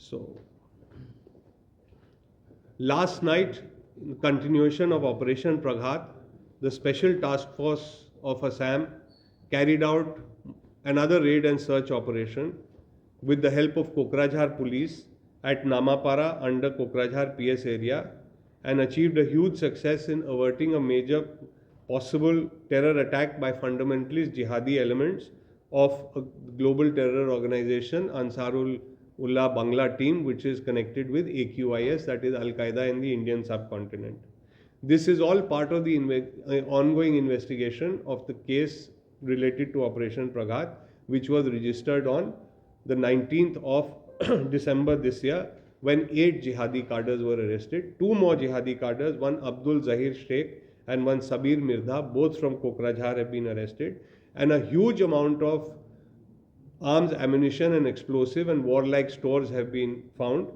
So, last night, in continuation of Operation Praghat, the Special Task Force of Assam carried out another raid and search operation with the help of Kokrajhar police at Namapara under Kokrajhar PS area and achieved a huge success in averting a major possible terror attack by fundamentalist jihadi elements of a global terror organization, Ansarul Ullah Bangla team, which is connected with AQIS, that is Al Qaeda in the Indian subcontinent. This is all part of the ongoing investigation of the case related to Operation Praghat, which was registered on the 19th of December this year, when 8 jihadi cadres were arrested. 2 more jihadi cadres, one Abdul Zahir Sheikh and one Sabir Mirdha, both from Kokrajhar, have been arrested. And a huge amount of arms, ammunition, and explosive and warlike stores have been found.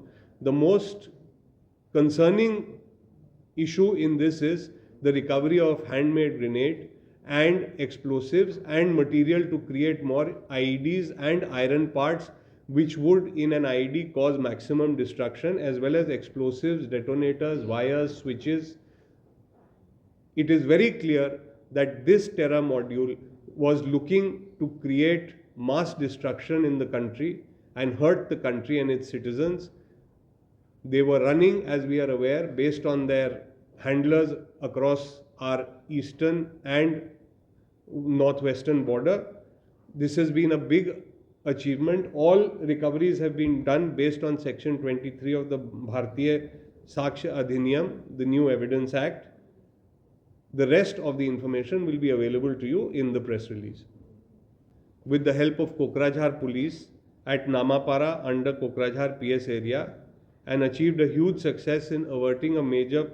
The most concerning issue in this is the recovery of handmade grenade and explosives and material to create more IEDs and iron parts, which would in an IED cause maximum destruction, as well as explosives, detonators, wires, switches. It is very clear that this terror module was looking to create mass destruction in the country and hurt the country and its citizens. They were running, as we are aware, based on their handlers across our eastern and northwestern border. This has been a big achievement. All recoveries have been done based on Section 23 of the Bharatiya Sakshya Adhiniyam, the new Evidence Act. The rest of the information will be available to you in the press release. With the help of Kokrajhar police at Namapara under Kokrajhar PS area and achieved a huge success in averting a major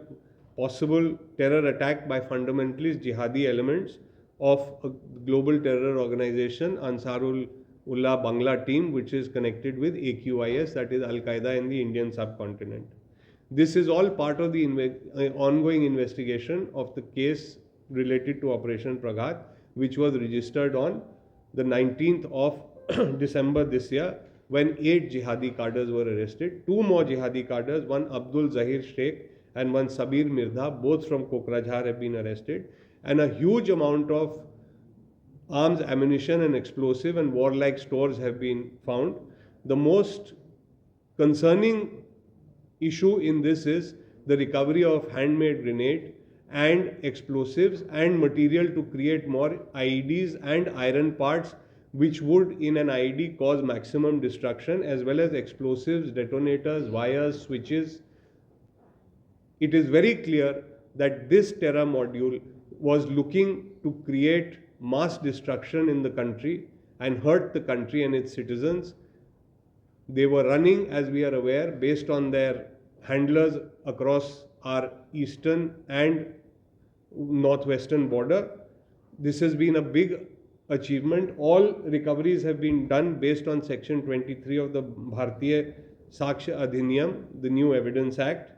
possible terror attack by fundamentalist jihadi elements of a global terror organization, Ansarul Ullah Bangla team, which is connected with AQIS, that is Al Qaeda in the Indian subcontinent. This is all part of the ongoing investigation of the case related to Operation Praghat, which was registered on the 19th of December this year, when 8 jihadi cadres were arrested. 2 more jihadi cadres, one Abdul Zahir Sheikh and one Sabir Mirdha, both from Kokrajhar, have been arrested. And a huge amount of arms, ammunition, and explosive and warlike stores have been found. The most concerning issue in this is the recovery of handmade grenade and explosives and material to create more IEDs and iron parts, which would in an IED cause maximum destruction, as well as explosives, detonators, wires, switches. It is very clear that this terror module was looking to create mass destruction in the country and hurt the country and its citizens. They were running, as we are aware, based on their handlers across our eastern and northwestern border. This has been a big achievement. All recoveries have been done based on Section 23 of the Bharatiya Sakshya Adhiniyam, the new Evidence Act.